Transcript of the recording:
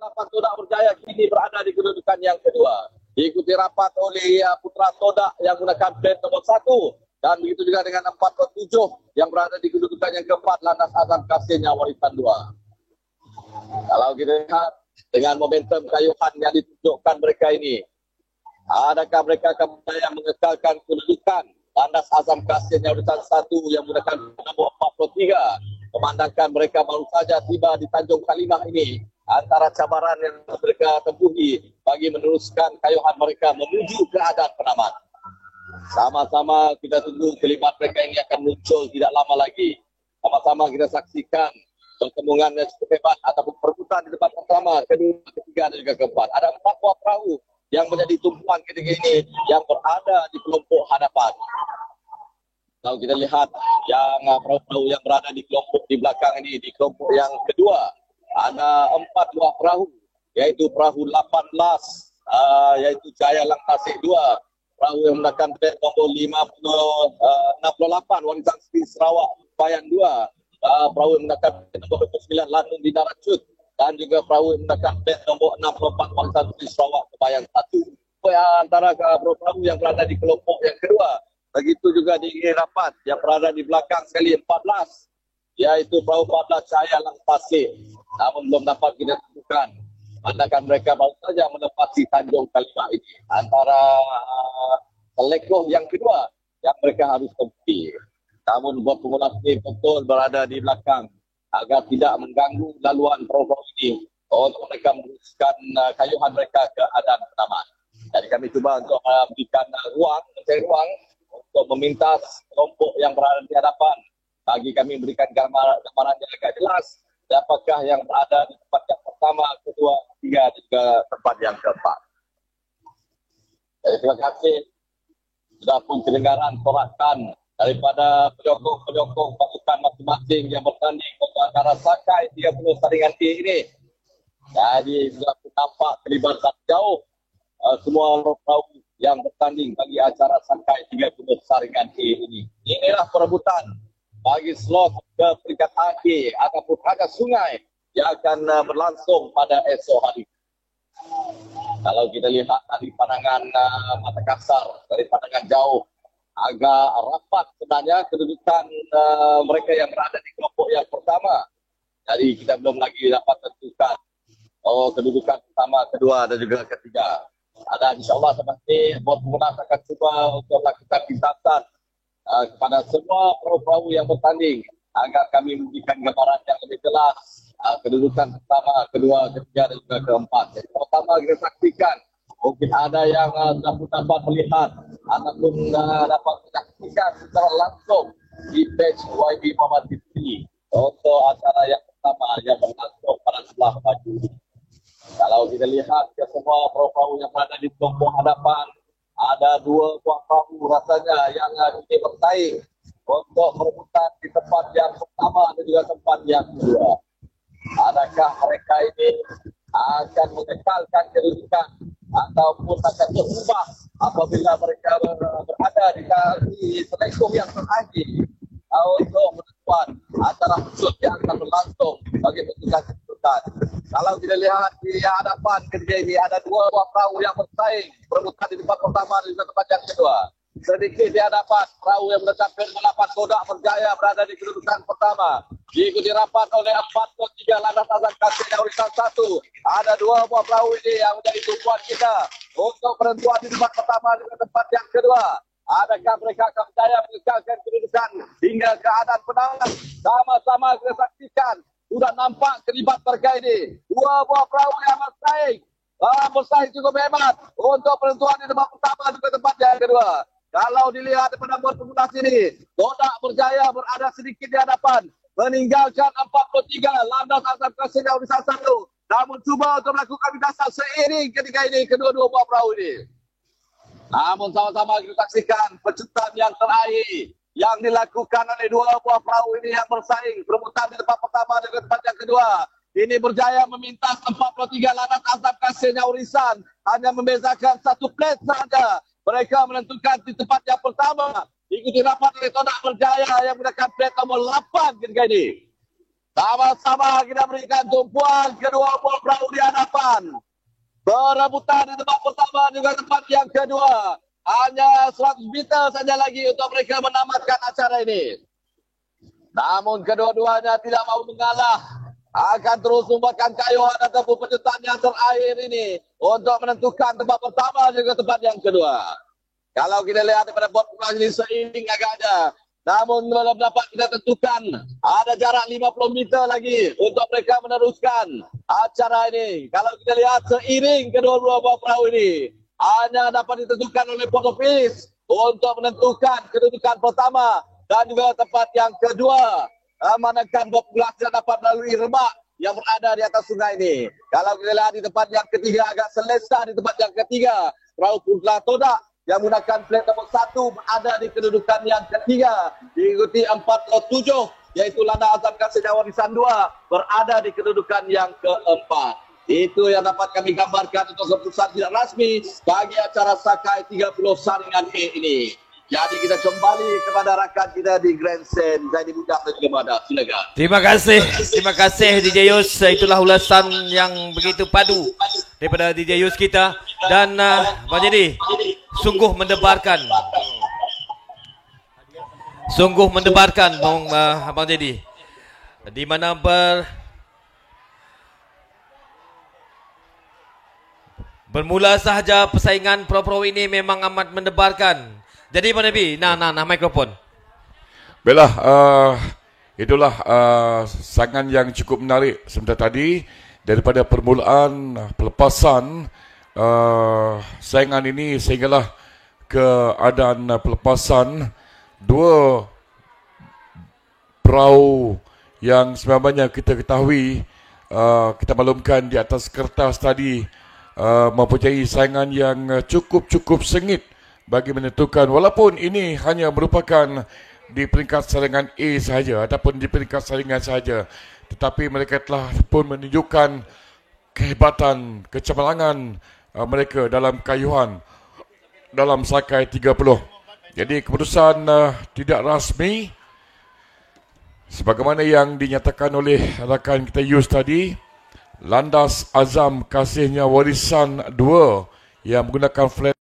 8 Todak Berjaya kini berada di kedudukan yang kedua. Diikuti rapat oleh Putra Todak yang menggunakan plat nombor 1. Dan begitu juga dengan 4.7 yang berada di kedudukan yang keempat, Landas Azam Kasihnya Warisan 2. Kalau kita lihat dengan momentum kayuhan yang ditunjukkan mereka ini, adakah mereka akan berjaya mengekalkan kedudukan Landas Azam Kasihnya Warisan 1 yang menggunakan nombor 43. Memandangkan mereka baru saja tiba di Tanjung Kalimah ini, antara cabaran yang mereka tempuhi bagi meneruskan kayuhan mereka menuju keadaan penamat. Sama-sama kita tunggu kelibat mereka ini akan muncul tidak lama lagi. Sama-sama kita saksikan pertemuan yang cukup hebat ataupun perebutan di debat pertama, kedua, ketiga dan juga keempat. Ada 4 buah perahu yang menjadi tumpuan ketiga ini yang berada di kelompok hadapan. Kalau kita lihat yang perahu-perahu yang berada di kelompok di belakang ini, di kelompok yang kedua, ada 4 buah perahu, yaitu perahu 18, yaitu Jaya Lang Tasik 2, perahu yang menggunakan plat nombor 68, Warisan Sri Sarawak Bayan 2, perahu yang menggunakan plat nombor 29, Lanun Bina Racut, dan juga perahu yang menggunakan plat nombor 64, Warisan Sri Sarawak Bayan 1. Antara perahu yang berada di kelompok yang kedua. Begitu juga di rapat yang berada di belakang sekali 14, yaitu perahu 14 Jaya Lang Tasik. Namun belum dapat kita tentukan. Mandakan mereka baru saja menepati Tanjung Kalimah ini. Antara selekoh yang kedua yang mereka harus tempuhi. Namun buat pengulas ini betul berada di belakang agar tidak mengganggu laluan perahu ini untuk mereka meneruskan kayuhan mereka ke keadaan penamat. Jadi kami cuba untuk memberikan mencari ruang untuk meminta kelompok yang berada di hadapan bagi kami memberikan gambaran yang agak jelas apakah yang berada di tempat yang pertama, kedua, ketiga dan juga tempat yang keempat. Jadi terima kasih sudah pun kedengaran sorakan daripada penyokong-penyokong pasukan masing-masing yang bertanding untuk antara Sakai 30 saringan A ini. Jadi sudah pun nampak kelibatan jauh semua perahu yang bertanding bagi acara Sakai 30 saringan A ini. Inilah perebutan bagi slot ke peringkat akhir ataupun harga sungai yang akan berlangsung pada esok hari. Kalau kita lihat dari pandangan mata kasar, dari pandangan jauh, agak rapat sebenarnya kedudukan mereka yang berada di kelompok yang pertama. Jadi kita belum lagi dapat tentukan kedudukan pertama, kedua dan juga ketiga. Ada insyaAllah seperti buat pengguna akan cuba untuk melakukan pintasan kepada semua perahu-perahu yang bertanding agar kami memberikan gambaran yang lebih jelas kedudukan pertama, kedua, ketiga dan juga keempat. Jadi pertama kita saksikan mungkin ada yang dapat melihat ataupun dapat menyaksikan secara langsung di page YB Muhammad TV untuk acara yang pertama yang berlangsung pada sebelah baju. Kalau kita lihat ke semua perahu-perahu yang berada di kelompok hadapan, ada 2 buah perahu rasanya yang ini bersaing untuk merebutan di tempat yang pertama dan juga tempat yang kedua. Adakah mereka ini akan mengekalkan kedudukan ataupun akan berubah apabila mereka berada di selekoh yang terakhir untuk menentukan antara khusus yang akan berlangsung bagi petugas kedudukan. Kalau kita lihat di hadapan ketiga ini ada 2 buah perahu yang bersaing perebutan di tempat pertama dan juga tempat yang kedua. Sedikit di hadapan perahu yang menetapkan 8 Todak Berjaya berada di kedudukan pertama. Diikuti rapat oleh 4.3 Landas Azam Kasihnya Warisan 1. Ada 2 buah perahu ini yang menjadi tumpuan kita untuk penentuan di tempat pertama dan tempat yang kedua. Adakah mereka akan berjaya mengekalkan kedudukan hingga keadaan penamat? Sama-sama kita saksikan. Sudah nampak kelibat mereka ini. 2 buah perahu yang bersaing cukup hebat untuk penentuan di tempat pertama dan tempat yang kedua. Kalau dilihat pada nomor pengundas ini, Todak Berjaya berada sedikit di hadapan, meninggalkan 43 Landas Azam Kasihnya Warisan 1. Namun cuba untuk melakukan pintasan seiring ketika ini kedua-dua buah perahu ini. Namun sama-sama kita saksikan pecutan yang terakhir yang dilakukan oleh 2 buah perahu ini yang bersaing perebutan di tempat pertama dan tempat yang kedua. Ini berjaya meminta 43 Landas Azam Kasihnya Warisan, hanya membezakan 1 plat saja. Mereka menentukan di tempat yang pertama. Ikuti rapat oleh Todak Berjaya yang menggunakan plat nomor 8 ketika ini. Sama-sama kita berikan tumpuan kedua buah perahu di hadapan. Berebutan di tempat pertama juga tempat yang kedua. Hanya 100 meter saja lagi untuk mereka menamatkan acara ini. Namun kedua-duanya tidak mau mengalah. Akan terus membuatkan kayuhan ataupun penyertaan yang terakhir ini untuk menentukan tempat pertama juga tempat yang kedua. Kalau kita lihat daripada bot ini seiring agaknya. Namun belum dapat kita tentukan. Ada jarak 50 meter lagi untuk mereka meneruskan acara ini. Kalau kita lihat seiring kedua-dua buah perahu ini. Hanya dapat ditentukan oleh port office untuk menentukan kedudukan pertama dan juga tempat yang kedua. Manakah populasi yang dapat melalui remak yang berada di atas sungai ini. Kalau kita lihat di tempat yang ketiga agak selesa di tempat yang ketiga. Perahu Putra Todak yang menggunakan flag nombor 1 berada di kedudukan yang ketiga. Diikuti 407 iaitu Lana Azam Kasih Warisan 2 berada di kedudukan yang keempat. Itu yang dapat kami gambarkan untuk keputusan tidak rasmi bagi acara Sakai 30 Saringan A ini. Jadi kita kembali kepada rakan kita di Grand Stand Zaini Budak dan juga Mada. Silakan. Terima kasih DJ Yus. Itulah ulasan yang begitu padu daripada DJ Yus kita. Dan Abang Jadi, sungguh mendebarkan. Sungguh mendebarkan Abang Jadi. Di mana bermula sahaja persaingan pro-pro ini memang amat mendebarkan. Jadi Pak Nabi, nah mikrofon. Baiklah, itulah sangan yang cukup menarik sebentar tadi. Daripada permulaan pelepasan saingan ini sehinggalah keadaan pelepasan dua perahu yang sebenarnya kita ketahui, kita maklumkan di atas kertas tadi, mempunyai saingan yang cukup sengit bagi menentukan, walaupun ini hanya merupakan di peringkat saringan A sahaja ataupun di peringkat saringan sahaja, tetapi mereka telah pun menunjukkan kehebatan, kecemerlangan mereka dalam kayuhan dalam Sakai 30. Jadi keputusan tidak rasmi sebagaimana yang dinyatakan oleh rakan kita Yus tadi, Landas Azam Kasihnya Warisan 2 yang menggunakan flag